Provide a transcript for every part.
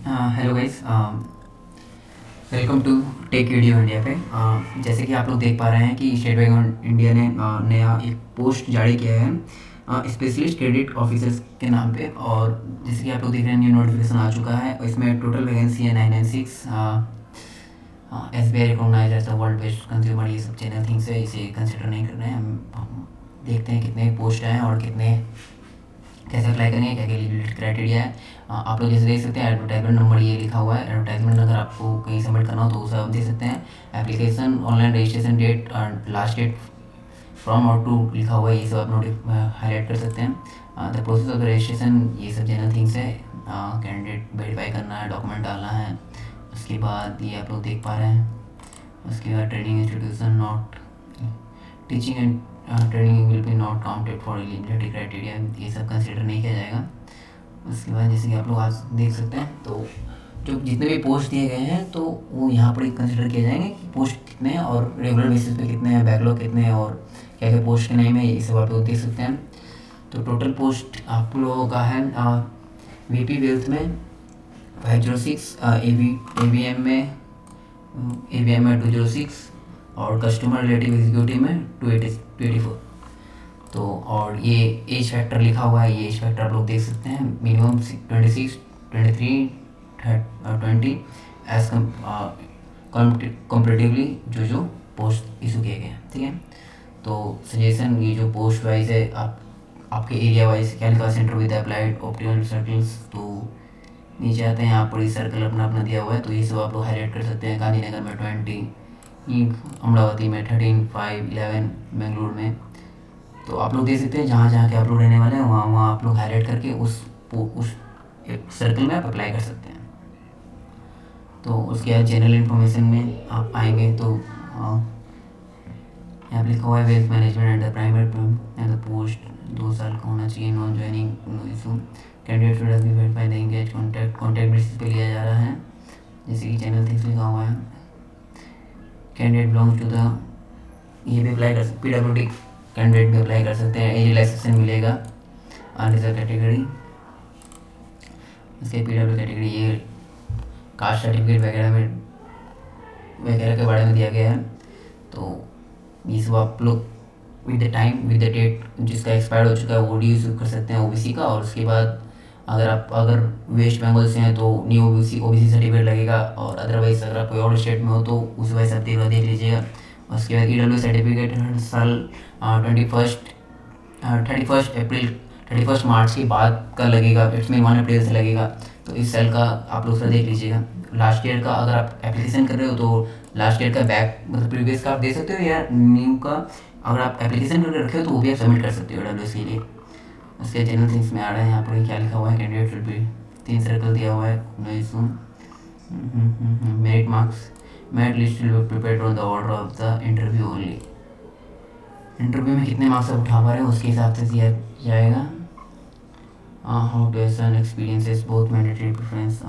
Hello guys, welcome to tech video India पे। जैसे कि आप लोग देख पा रहे हैं कि स्टेट बैंक ऑफ इंडिया ने नया एक पोस्ट जारी किया है स्पेशलिस्ट क्रेडिट ऑफिसर्स के नाम पे। और जैसे कि आप लोग देख रहे हैं न्यू नोटिफिकेशन आ चुका है और इसमें टोटल वैकेंसी है 996। S B I recognise as the world best consumer, ये सब चैनल थिंग्स है, इसे कंसिडर नहीं कर रहे हैं। हम देखते हैं कितने पोस्ट हैं और कितने कैसे अप्लाई करेंगे, क्या क्या एलिजिबिलिटी क्राइटेरिया है। आप लोग जैसे देख सकते हैं एडवर्टाइजमेंट नंबर ये लिखा हुआ है। एडवर्टाइजमेंट अगर आपको कहीं सबमिट करना हो तो उसे आप दे सकते हैं। एप्लीकेशन ऑनलाइन रजिस्ट्रेशन डेट और लास्ट डेट फ्रॉम और टू लिखा हुआ है, ये सब आप नोटिफ हाईलाइट कर सकते हैं। The process of the registration, ये सब जनरल थिंग्स है। कैंडिडेट वेरीफाई करना है, डॉक्यूमेंट डालना है। उसके बाद ये आप लोग देख पा रहे हैं। उसके बाद training institution not teaching and training will be not counted for eligibility criteria, ये सब कंसिडर नहीं किया जाएगा। उसके बाद जैसे कि आप लोग आज देख सकते हैं तो जो जितने भी पोस्ट दिए गए हैं तो वो यहाँ पर कंसिडर किए जाएंगे कि पोस्ट कितने हैं और रेगुलर बेसिस पे कितने हैं, बैकलॉग कितने हैं और क्या क्या पोस्ट के नेम है, ये सब आप लोग देख सकते हैं। तो टोटल पोस्ट आप लोगों का है वीपी वेल्थ में 506, एवीएम में 206 और कस्टमर रिलेटिव एग्जीक्यूटिव में 284। तो और ये एज फैक्टर लिखा हुआ है, ये एज फैक्टर आप लोग देख सकते हैं। मिनिमम 26, 23, 20 एज कम्परेटिवली जो पोस्ट इशू किए गए हैं, ठीक है। तो सजेशन, ये जो पोस्ट वाइज है, आपके एरिया वाइज क्या लिखा, centre with applied optimal circles, तो नीचे आते हैं यहाँ पर सर्कल अपना अपना दिया हुआ है, तो ये सब आप लोग हाईलाइट कर सकते हैं। गांधीनगर में 20, अमरावती में 13, 5, 11, बेंगलुरु में। तो आप लोग देख सकते हैं जहाँ जहाँ के आप लोग रहने वाले हैं वहाँ आप लोग हाईलाइट करके उस एक सर्कल में आप अप्लाई कर सकते हैं। तो उसके बाद जनरल इन्फॉर्मेशन में आप आएंगे तो यहाँ लिखा हुआ है wealth management and the primary and the post 2 साल का होना चाहिए, non joining, no issue, candidate should be verify the engage contact basis पे लिया जा रहा है। जैसे कि चैनल थिंग्स लिखा हुआ है। कैंडिडेट बिलोंग्स टू द, ये भी अप्लाई कर सकते, पीडब्ल्यूडी कैंडिडेट भी अप्लाई कर सकते हैं। एज रिलैक्सेशन मिलेगा अनरिजर्व कैटेगरी। इसके पीडब्ल्यू कैटेगरी, ये कास्ट सर्टिफिकेट वगैरह के बारे में दिया गया है। तो ये सब आप लोग with the time, with the date जिसका एक्सपायर हो चुका है वो यूज़ कर सकते हैं ओबीसी का। और उसके बाद अगर वेस्ट बंगाल से हैं तो न्यू ओबीसी सर्टिफिकेट लगेगा, और अदरवाइज अगर आप कोई और स्टेट में हो तो उस वजह से आप देख लीजिएगा। उसके बाद ईडब्ल्यू सर्टिफिकेट हर साल 31 मार्च के बाद का लगेगा, इट्स मीन 1 अप्रैल से लगेगा। तो इस साल का आप लोग देख लीजिएगा। लास्ट ईयर का अगर आप एप्लीकेशन कर रहे हो तो लास्ट ईयर का बैक मतलब प्रीवियस का आप दे सकते हो, या न्यू का अगर आप एप्लीकेशन करके रखे हो तो वो भी आप सबमिट कर सकते हो डब्ल्यू के लिए। उसके जनरल थिंग्स में आ रहा है, यहाँ पर क्या लिखा हुआ है, कैंडिडेट शुड बी 3 सर्कल दिया हुआ है, merit marks, merit list will be prepared on the order of the interview only. Interview में कितने मार्क्स आप उठा पा रहे हो उसके हिसाब से दिया जाएगा। हाउ टू एसन एक्सपीरियंसेस बोथ मैंडेटरी प्रेफरेंस,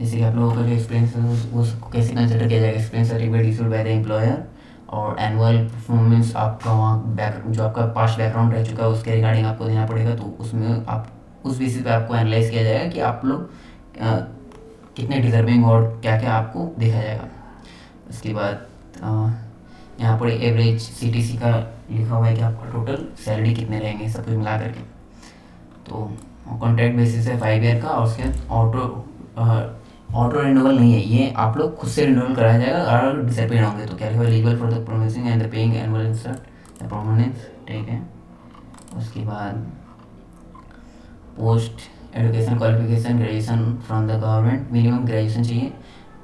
जैसे कि आप लोगों का जो एक्सपीरियंस है उसको कैसे कंसिडर किया जाएगा। Experience certificate issued by the employer और एनुअल परफॉर्मेंस आपका वहाँ जो आपका पास्ट बैकग्राउंड रह चुका है उसके रिगार्डिंग आपको देना पड़ेगा। तो उसमें आप उस बेसिस पे आपको एनालाइज किया जाएगा कि आप लोग कितने डिजर्विंग और क्या क्या आपको देखा जाएगा। उसके बाद यहाँ पर एवरेज सीटीसी का लिखा हुआ है कि आपका टोटल सैलरी कितने रहेंगे सब कुछ मिला करके। तो कॉन्ट्रैक्ट बेसिस है 5 ईयर का, और उसके ऑटो रिन्यूअल नहीं है, ये आप लोग खुद से रिन्यूअल कराया जाएगा अगर डिसअपीयर होंगे तो। क्या लिखा है, legal for the promising and the paying annual insert permanence, ठीक है। उसके बाद post education qualification graduation from the government, minimum graduation चाहिए।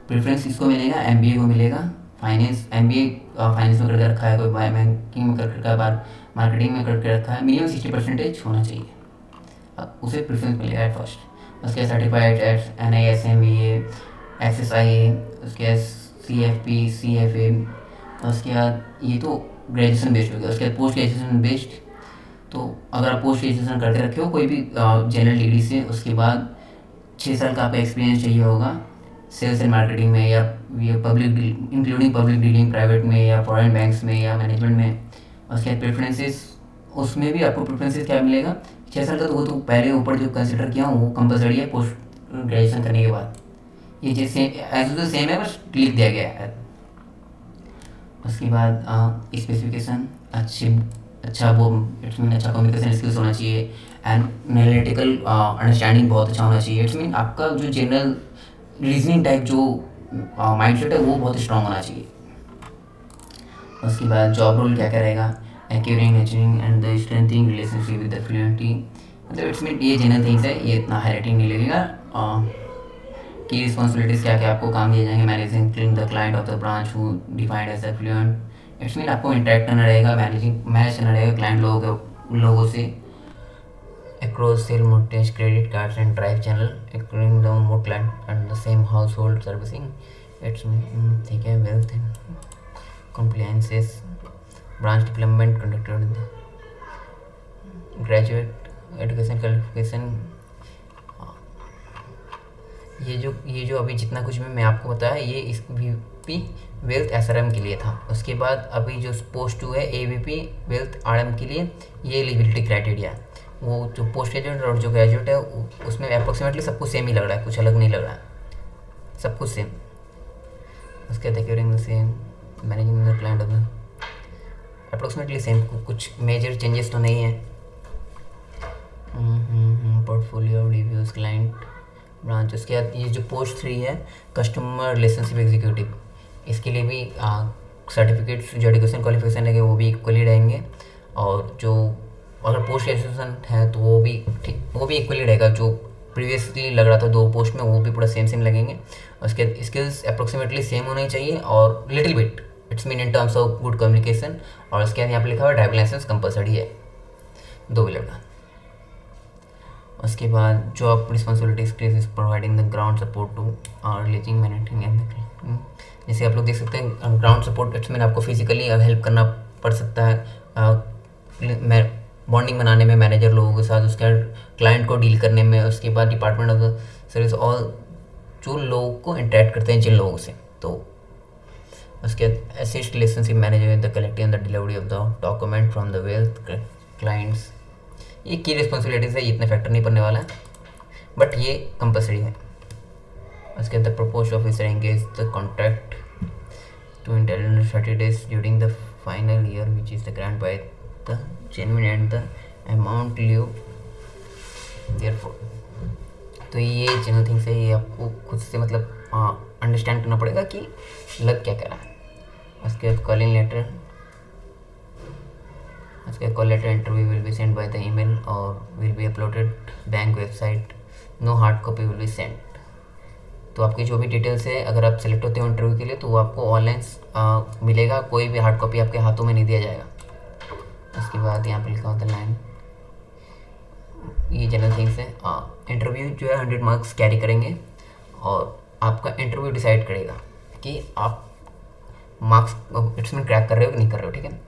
प्रेफरेंस किसको मिलेगा, एमबीए को मिलेगा। फाइनेंस, एमबीए फाइनेंस में करके रखा है, कोई बैंकिंग में करके रखा है, मार्केटिंग में करके रखा है, मिनिमम 60% होना चाहिए, उसे प्रेफरेंस मिलेगा एट फर्स्ट। उसके सर्टिफाइड एट NISMVA, SSIA, उसके CFP, CFA। उसके बाद ये तो ग्रेजुएशन बेस्ड हो गया। उसके बाद पोस्ट ग्रेजुएशन बेस्ड, तो अगर आप पोस्ट ग्रेजुएशन करके रखे हो कोई भी जनरल डिग्री से, उसके बाद 6 साल का आपका एक्सपीरियंस चाहिए होगा सेल्स एंड मार्केटिंग में, या public including public dealing private में या फॉरेन बैंक्स में या मैनेजमेंट में। उसके बाद प्रेफरेंसेस, उसमें भी आपको प्रेफरेंसेस क्या मिलेगा, 6 साल का, तो वो तो पहले ऊपर जो कंसिडर किया हूँ वो कंपलसरी है पोस्ट ग्रेजुएशन करने के बाद। ये जैसे एज टू सेम है, बस लिख दिया गया है। उसके बाद स्पेसिफिकेशन अच्छा वो इट्स मीन अच्छा कम्युनिकेशन स्किल्स होना चाहिए, एंड एनालिटिकल अंडरस्टैंडिंग बहुत अच्छा होना चाहिए। इट्स मीन आपका जो जनरल रीजनिंग टाइप जो माइंडसेट है वो बहुत स्ट्रांग होना चाहिए। उसके बाद जॉब रोल क्या क्या रहेगा, acquiring nurturing and the strengthening relationship with the fluency, मतलब इट्स मीन ये जनरल थिंग्स है, ये इतना हाईलाइटिंग नहीं लगेगा। की रिस्पॉन्सिबिलिटीज़ क्या क्या आपको काम दिए जाएंगे, managing the client of the branch who defined as the fluent. It's mean आपको इंटरेक्ट करना रहेगा, मैनेज करना रहेगा क्लाइंट लोगों से across sale mortgage credit cards and drive channel, acquiring the more client and the same household servicing। it's ठीक है, wealth and compliances, branch development conducted, graduate education qualification। ये जो अभी जितना कुछ मैं आपको बताया ये इस VP वेल्थ SRM के लिए था। उसके बाद अभी जो पोस्ट 2 है AVP वेल्थ RM के लिए, ये एलिजिबिलिटी क्राइटेरिया है। वो जो पोस्ट ग्रेजुएट और जो ग्रेजुएट है उसमें अप्रोक्सीमेटली सब कुछ सेम ही लग रहा है, कुछ अलग नहीं लग रहा है, सब कुछ सेम। उसके बाद occurring the same, managing the client of the, approximately same, कुछ मेजर चेंजेस तो नहीं है। Portfolio reviews client branch. उसके बाद ये जो पोस्ट 3 है कस्टमर रिलेशनशिप एग्जीक्यूटिव, इसके लिए भी सर्टिफिकेट्स जो एजुकेशन क्वालिफिकेशन है वो भी इक्वली रहेंगे, और जो अगर पोस्ट ग्रेजुएशन है तो वो भी इक्वली रहेगा। जो प्रीवियसली लग रहा था 2 पोस्ट में वो भी पूरा सेम लगेंगे। उसके स्किल्स अप्रोक्सीमेटली सेम होने चाहिए और little bit it's mean in terms of good communication. और उसके बाद यहाँ पे लिखा हुआ ड्राइविंग लाइसेंस कंपलसरी है 2 व्हीलर का। उसके बाद job responsibilities is providing the ground support to releasing managing and, जैसे आप लोग देख सकते हैं ग्राउंड सपोर्ट इट्स मीन आपको फिजिकली हेल्प करना पड़ सकता है बॉन्डिंग बनाने में मैनेजर लोगों के साथ, उसके बाद क्लाइंट को डील करने में, उसके बाद डिपार्टमेंट ऑफ द सर्विस, और जो लोगों को इंटरेक्ट करते हैं जिन लोगों से। तो उसके बाद assist relationship manager with the collecting and the delivery of the document from the wealth clients. ये की रिस्पॉन्सिबिलिटीज है, ये इतने फैक्टर नहीं पड़ने वाला है, बट ये कंपलसरी है। उसके बाद the propose officer engage the contract to intelligent 30 days during the final year which is the grant by the genuine and the amount due therefore। तो ये जनरल थिंग्स है, ये आपको खुद से मतलब अंडरस्टैंड करना पड़ेगा कि लग क्या कर रहा है। उसके बाद कॉलिंग लेटर, उसके call letter interview will be send by the email और will be uploaded bank website, no hard copy will be send. तो आपकी जो भी डिटेल्स है अगर आप सेलेक्ट होते हो इंटरव्यू के लिए तो वो आपको ऑनलाइन मिलेगा, कोई भी हार्ड कॉपी आपके हाथों में नहीं दिया जाएगा। उसके बाद यहाँ पे लिखा होता है लाइन, ये जनरल थिंग्स है। इंटरव्यू जो है 100 मार्क्स कैरी करेंगे और आपका इंटरव्यू डिसाइड करेगा कि आप मार्क्स इट्स में क्रैक कर रहे हो कि नहीं कर रहे हो, ठीक है।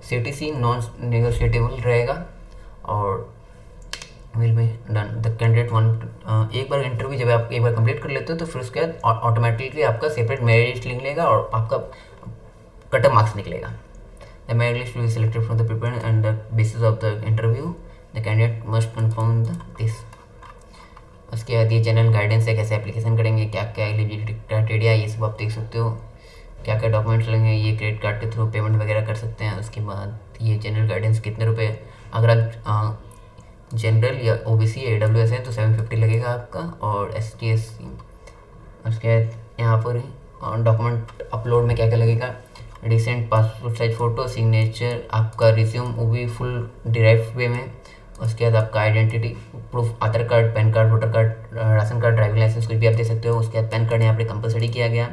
CTC नॉन नेगोशिएटेबल रहेगा और will be done the candidate one. एक बार इंटरव्यू जब आप एक बार कंप्लीट कर लेते हो तो फिर उसके बाद ऑटोमेटिकली आपका सेपरेट मेरिट लिस्ट निकलेगा और आपका कट ऑफ मार्क्स निकलेगा। The merit list will be selected from the prepared and the basis of the interview. The candidate must confirm this। उसके बाद ये जनरल गाइडेंस है, कैसे एप्लीकेशन करेंगे, क्या क्या एलिजिबिलिटी क्राइटेरिया, ये सब आप देख सकते हो, क्या क्या डॉक्यूमेंट्स लगेंगे, ये क्रेडिट कार्ड के थ्रू पेमेंट वगैरह कर सकते हैं। उसके बाद ये जनरल गाइडेंस कितने रुपए, अगर आप जनरल या OBC या AWS है तो 750 लगेगा आपका, और ST SC। उसके बाद यहाँ पर डॉक्यूमेंट अपलोड में क्या क्या लगेगा, recent passport size photo, signature, आपका रिज्यूम वो भी फुल डिराइव वे में। उसके बाद आपका identity proof, Aadhaar card, PAN card, voter card, ration card, driving licence कुछ भी आप दे सकते हो। उसके बाद पैन कार्ड यहाँ पे कंपलसरी किया गया।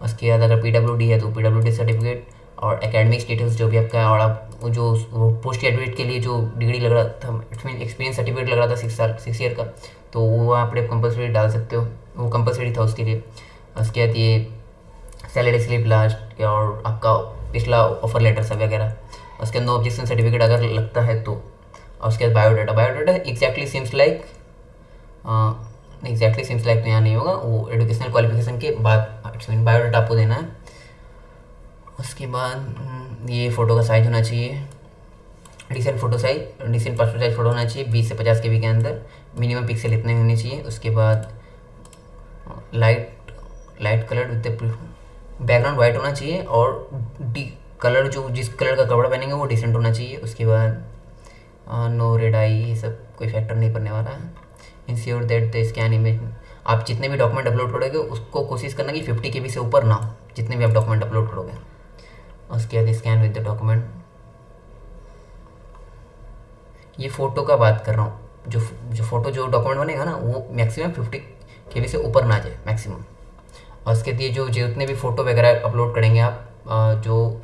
उसके बाद अगर PWD है तो PWD सर्टिफिकेट और एकेडमिक स्टेटस जो भी आपका है, और आप जो पोस्ट ग्रेजुएट के लिए जो डिग्री लग रहा था इट्स मीन एक्सपीरियंस सर्टिफिकेट लग रहा था 6 ईयर का, तो वो आप कंपलसरी डाल सकते हो, वो कंपलसरी था उसके लिए। उसके बाद ये सैलरी स्लिप लास्ट और आपका पिछला ऑफर लेटर सब वगैरह। उसके बाद नो ऑब्जेक्शन सर्टिफिकेट अगर लगता है तो। और उसके बाद बायोडाटा एग्जैक्टली सीम्स लाइक तो यहाँ नहीं होगा, वो एजुकेशनल क्वालिफिकेशन के बाद इट्स मीन बायोडाटा आपको देना है। उसके बाद ये फ़ोटो का साइज़ होना चाहिए, डिसेंट पासपोर्ट साइज फ़ोटो होना चाहिए, 20 से 50 KB के अंदर, मिनिमम पिक्सल इतने होने चाहिए। उसके बाद light light colour with background white होना चाहिए, और डी कलर जो जिस कलर का कपड़ा पहनेंगे वो डिसेंट होना चाहिए। उसके बाद नो रेड आई, ये सब कोई फैक्टर नहीं पड़ने वाला है। Ensure that the scan image, आप जितने भी डॉक्यूमेंट अपलोड करोगे उसको कोशिश करना कि 50 KB से ऊपर ना हो, जितने भी आप डॉक्यूमेंट अपलोड करोगे। उसके बाद स्कैन विद द डॉक्यूमेंट, ये फ़ोटो का बात कर रहा हूँ, जो फ़ोटो जो डॉक्यूमेंट बनेगा ना वो मैक्सिमम 50 KB से ऊपर ना जाए मैक्सिमम। और उसके लिए जो जितने भी फ़ोटो वगैरह अपलोड करेंगे आप, जो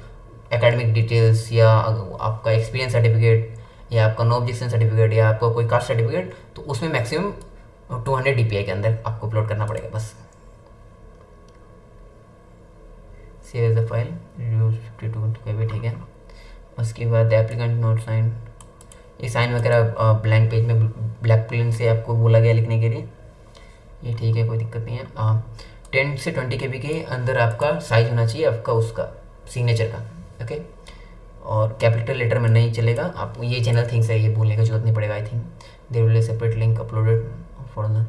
एकेडमिक डिटेल्स या आपका एक्सपीरियंस सर्टिफिकेट या आपका नो ऑब्जेक्शन सर्टिफिकेट या आपका कोई कास्ट सर्टिफिकेट, तो उसमें मैक्सिमम 200 DPI के अंदर आपको अपलोड करना पड़ेगा बस। Save as the file, 52 KB, ठीक है। उसके बाद एप्लीकेंट नोट साइन, ये साइन वगैरह ब्लैंक पेज में ब्लैक पेन से आपको बोला गया लिखने के लिए, ये ठीक है, कोई दिक्कत नहीं है। 10 से 20 KB के अंदर आपका साइज होना चाहिए आपका उसका सिग्नेचर का, ओके। और कैपिटल लेटर में नहीं चलेगा, आप ये जनरल थिंग्स है, ये बोलने का जरूरत नहीं पड़ेगा I think. There will be separate link uploaded for the,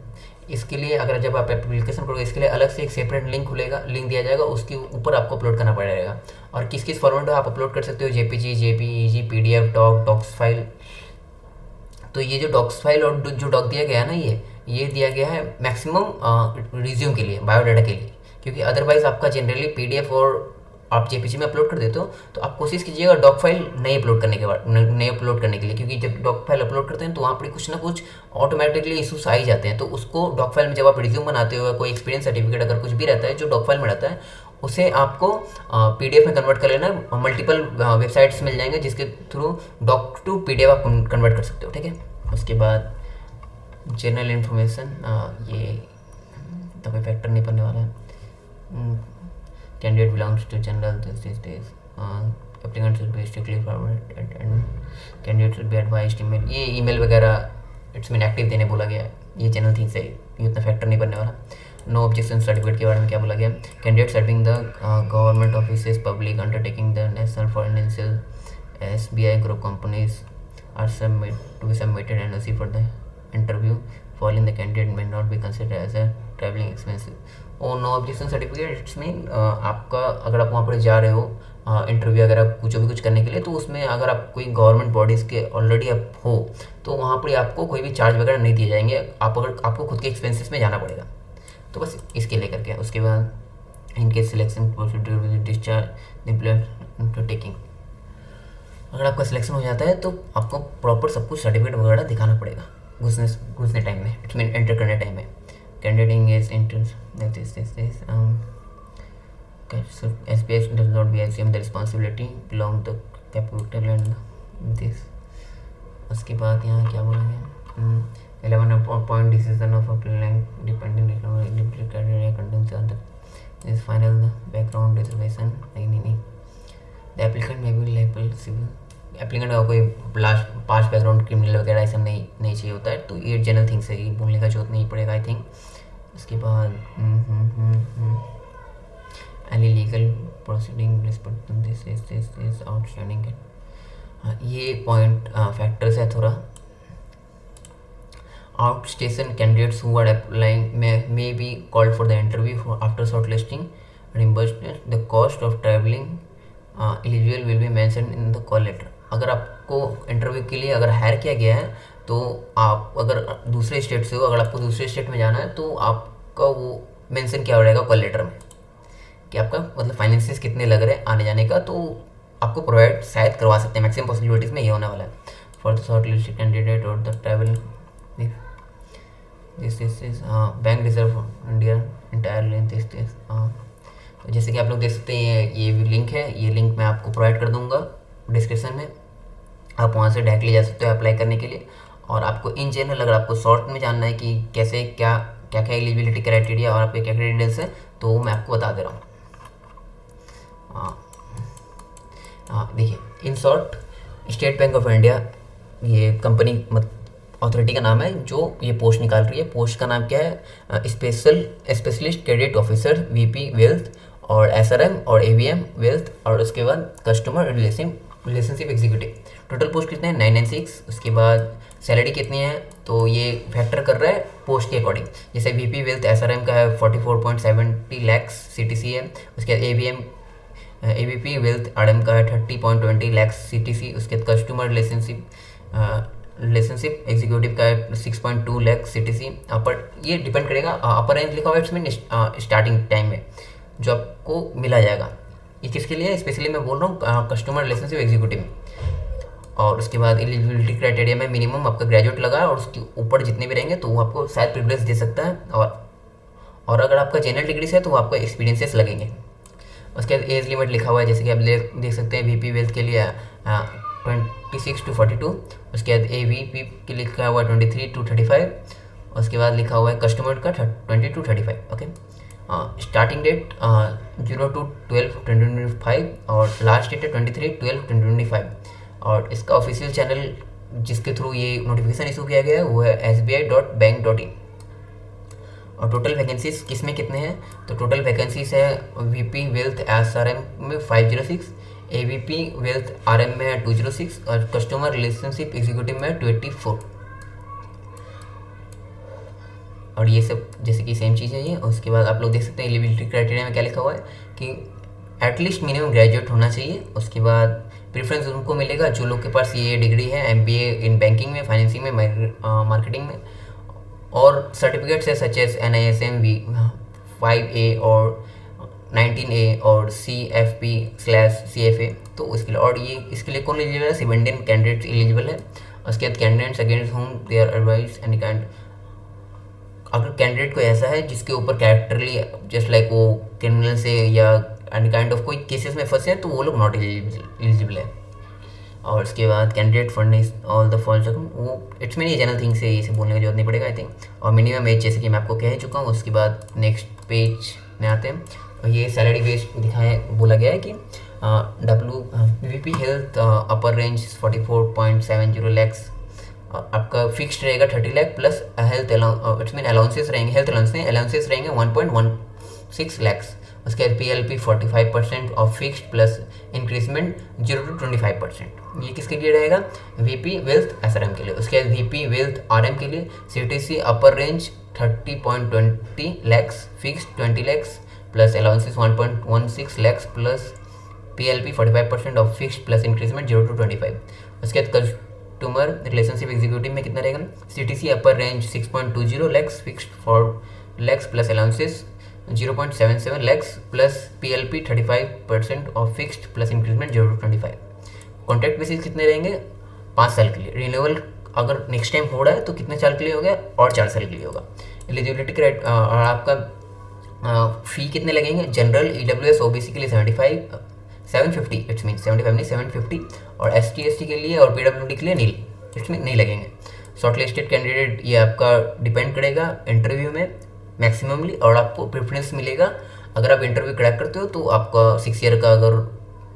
इसके लिए अगर जब आप एप्लीकेशन करोगे इसके लिए अलग से एक सेपरेट लिंक खुलेगा, लिंक दिया जाएगा, उसके ऊपर आपको अपलोड करना पड़ेगा। और किस किस फॉर्मेट में आप अपलोड कर सकते हो, JPG, JPEG, PDF, docs file. तो ये जो डॉक्स फाइल और जो डॉक दिया गया है ना, ये दिया गया है मैक्सिमम रिज्यूम के लिए, बायोडाटा के लिए, क्योंकि अदरवाइज आपका जनरली PDF और आप JPG में अपलोड कर देते हो, तो आप कोशिश कीजिएगा डॉक फाइल नहीं अपलोड करने के बाद, नहीं अपलोड करने के लिए, क्योंकि जब डॉक फाइल अपलोड करते हैं तो वहाँ पर कुछ ना कुछ ऑटोमेटिकली इशूज आ ही जाते हैं। तो उसको डॉक फाइल में जब आप रिज्यूम बनाते हो, कोई एक्सपीरियंस सर्टिफिकेट अगर कुछ भी रहता है जो डॉक फाइल में रहता है, उसे आपको PDF में कन्वर्ट कर लेना। मल्टीपल वेबसाइट्स मिल जाएंगे जिसके थ्रू डॉक टू PDF आप कन्वर्ट कर सकते हो, ठीक है। उसके बाद जनरल इन्फॉर्मेशन, ये तो कोई फैक्टर नहीं पड़ने वाला है। Candidate belongs to general this applicant should be strictly forward and candidate should be advised email, ये ईमेल वगैरह इट्स मीन एक्टिव देने बोला गया है, ये जनरल थिंग्स है, ये उतना फैक्टर नहीं पड़ने वाला। नो ऑब्जेक्शन सर्टिफिकेट के बारे में क्या बोला गया, candidate serving the government offices, public undertaking, the national financial, SBI group companies are to be submitted NOC for the interview. Following the candidate may not be considered as a traveling expenses. और no objection certificate it's mean आपका अगर आप वहाँ पर जा रहे हो interview अगर आप कुछ भी कुछ करने के लिए, तो उसमें अगर आप कोई गवर्नमेंट बॉडीज़ के ऑलरेडी आप हो तो वहाँ पर आपको कोई भी चार्ज वगैरह नहीं दिए जाएंगे, आप अगर आपको खुद के एक्सपेंसेस में जाना पड़ेगा, तो बस इसके लिए करके। उसके बाद इनके selection procedure discharge employ taking, अगर आपका सिलेक्शन हो जाता है तो आपको प्रॉपर सब कुछ सर्टिफिकेट वगैरह दिखाना पड़ेगा घुसने टाइम में, इट मीन एंटर करने टाइम में। Candidate is interest SBI does not be assume the responsibility belong to capital and this। उसके बाद यहाँ क्या बोला गया, 11 point decision of applying dependent content is final background reservation, नहीं द एप्लीकेंट में भी लेबल सिविल, एप्लीकेंट का कोई पास बैकग्राउंड क्रिमिनल वगैरह ऐसा नहीं चाहिए होता है, तो ये जनरल थिंग्स है, ये बोलने का जरूरत नहीं पड़ेगा आई थिंक। उसके बाद any legal proceeding respect this is outstanding, ये पॉइंट फैक्टर्स है थोड़ा। Outstation candidates who are applying may be called for the interview after shortlisting, reimbursement the cost of travelling eligible will be mention in the call letter. अगर आपको interview के लिए अगर higher किया गया है तो आप अगर दूसरे स्टेट से हो, अगर आपको दूसरे स्टेट में जाना है तो आपका वो मेंशन किया रहेगा कॉल लेटर में कि आपका मतलब फाइनेंसेस कितने लग रहे हैं आने जाने का, तो आपको प्रोवाइड शायद करवा सकते हैं, मैक्सिमम पॉसिबिलिटीज़ में ये होने वाला है। For the short list candidate और the travel this is bank reserve India entirely this तो जैसे कि आप लोग देख सकते हैं ये लिंक है, ये लिंक मैं आपको प्रोवाइड कर दूंगा डिस्क्रिप्शन में, आप वहाँ से डायरेक्टली जा सकते हो अप्लाई करने के लिए। और आपको इन जनरल अगर आपको शॉर्ट में जानना है कि कैसे क्या क्या क्या एलिजिबिलिटी क्राइटेरिया और आपके क्या क्या डिटेल्स है, तो मैं आपको बता दे रहा हूँ। देखिए in short state bank of India ये कंपनी अथॉरिटी का नाम है जो ये पोस्ट निकाल रही है। पोस्ट का नाम क्या है, specialist credit officer VP wealth और SRM और AVM वेल्थ और उसके बाद customer relationship executive. Total post कितने हैं 996। उसके बाद सैलरी कितनी है तो ये फैक्टर कर रहा है पोस्ट के अकॉर्डिंग। जैसे वीपी वेल्थ एसआरएम का है 44.70 लैक्स सीटीसी है। उसके बाद एवीपी वेल्थ आरएम का है 30.20 लैक्स सीटीसी। उसके बाद कस्टमर रिलेशनशिप एग्जीक्यूटिव का है 6.2 लैक्स सीटीसी। अपर ये डिपेंड करेगा, अपर रेंज लिखा हुआ है इसमें स्टार्टिंग टाइम में जो आपको मिला जाएगा। ये किसके लिए स्पेशली मैं बोल रहा हूँ कस्टमर रिलेशनशिप एग्जीक्यूटिव में। और उसके बाद एलिजिबिलिटी क्राइटेरिया में मिनिमम आपका ग्रेजुएट लगा है और उसके ऊपर जितने भी रहेंगे तो वो आपको शायद प्रिविलेज दे सकता है। और अगर आपका जनरल डिग्री से है तो वो आपको एक्सपीरियंसेस लगेंगे। उसके बाद एज लिमिट लिखा हुआ है, जैसे कि आप देख सकते हैं वीपी वेल्थ के लिए 26 to 42। उसके बाद एवीपी के लिखा हुआ है 23 to 35। उसके बाद लिखा हुआ है कस्टमर का 20 to 35। ओके, स्टार्टिंग डेट 0-12-2025 और लास्ट डेट है 23-12-2025। और इसका ऑफिशियल चैनल जिसके थ्रू ये नोटिफिकेशन इशू किया गया है वो है sbi.bank.in। और टोटल वैकेंसीज किस में कितने हैं तो टोटल वैकेंसीज है वीपी वेल्थ एसआरएम में 506, एवीपी वेल्थ आरएम में है 206 और कस्टमर रिलेशनशिप एग्जीक्यूटिव में 284। और ये सब जैसे कि सेम चीज़ है ये। उसके बाद आप लोग देख सकते हैं एलिजिबिलिटी क्राइटेरिया में क्या लिखा हुआ है कि एटलीस्ट मिनिमम ग्रेजुएट होना चाहिए। उसके बाद प्रेफरेंस उनको मिलेगा जो लोग के पास ये डिग्री है एमबीए इन बैंकिंग में, फाइनेंसिंग में, मार्केटिंग में और सर्टिफिकेट्स है सच एस NISM V5A और 19A और CFP/CFA। तो उसके लिए और ये इसके लिए कौन एलिजिबल है, सिर्फ इंडियन कैंडिडेट एलिजिबल है। उसके बाद candidates against whom they are advise any kind, अगर कैंडिडेट को ऐसा है जिसके ऊपर कैरेक्टरली जस्ट लाइक वो क्रिमिनल से या एनी काइंड ऑफ कोई केसेस में फंसे हैं तो वो लोग नॉट एलिजिबल है। और उसके बाद candidate furnish all the false, वो इट्स मीन ये जनरल थिंग्स है, इसे बोलने की जरूरत नहीं पड़ेगा आई थिंक। और मिनिमम एज जैसे कि मैं आपको कह ही चुका हूँ। उसके बाद नेक्स्ट पेज में आते हैं और ये सैलरी बेस दिखाए बोला गया है कि वीपी हेल्थ अपर रेंज 44.70 लैक्स आपका फिक्स्ड रहेगा 30 lakh plus health it's mean allowances रहेंगे, हेल्थ अलाउंसेस रहेंगे 1.16 लैक्स। उसके बाद PLP 45% of fixed plus increment 0 to 25%। ये किसके लिए रहेगा, वीपी वेल्थ SRM के लिए। उसके बाद वीपी वेल्थ RM के लिए CTC upper range 30.20 lakhs, fixed 20 lakhs plus allowances 1.16 lakhs plus PLP 45% of fixed plus increment 0 to 25। उसके बाद कस्टमर रिलेशनशिप एग्जीक्यूटिव में कितना रहेगा, CTC upper range 6.20 lakhs, fixed 4 lakhs plus allowances 0.77 lakhs plus PLP 35% of fixed plus increment 0 to 25। Contract basis कितने रहेंगे, 5 साल के लिए। रिन्यूअल अगर नेक्स्ट टाइम हो रहा है तो कितने साल के लिए हो गया, और 4 साल के लिए होगा। एलिजिबिलिटी और आपका फ़ी कितने लगेंगे, जनरल EWS OBC के लिए 750 इट्स मीन 75 नहीं 750 और ST ST के लिए और PWD के लिए नहीं लगेंगे। शॉर्ट लिस्टेड कैंडिडेट ये आपका डिपेंड करेगा इंटरव्यू में मैक्सिममली, और आपको प्रेफरेंस मिलेगा अगर आप इंटरव्यू क्रैक करते हो तो आपका 6 ईयर का अगर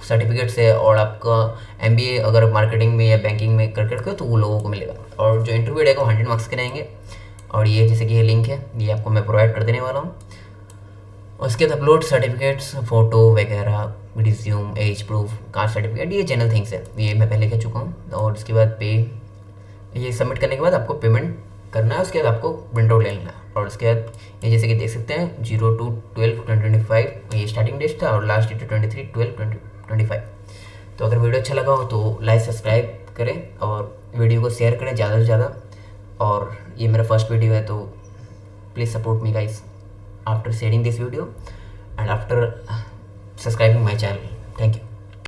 सर्टिफिकेट्स है और आपका MBA अगर मार्केटिंग में या बैंकिंग में कर करते हो तो वो लोगों को मिलेगा। और जो इंटरव्यू रहेगा वो 100 मार्क्स के रहेंगे। और ये जैसे कि ये लिंक है ये आपको मैं प्रोवाइड कर देने वाला हूँ। उसके बाद अपलोड सर्टिफिकेट्स, फ़ोटो वगैरह, resume, age proof, caste certificate, ये जनरल थिंग्स है, ये मैं पहले कह चुका हूँ। और उसके बाद ये सबमिट करने के बाद आपको पेमेंट करना है। उसके बाद आपको प्रिंट आउट ले लेना है। और उसके बाद ये जैसे कि देख सकते हैं 0 to 12-2025 ये स्टार्टिंग डेट था और लास्ट डेट 23-12-2025। तो अगर वीडियो अच्छा लगा हो तो लाइक सब्सक्राइब करें और वीडियो को शेयर करें ज़्यादा से ज़्यादा। और ये मेरा फर्स्ट वीडियो है तो please support me guys after sharing this video and after subscribing my channel. Thank you.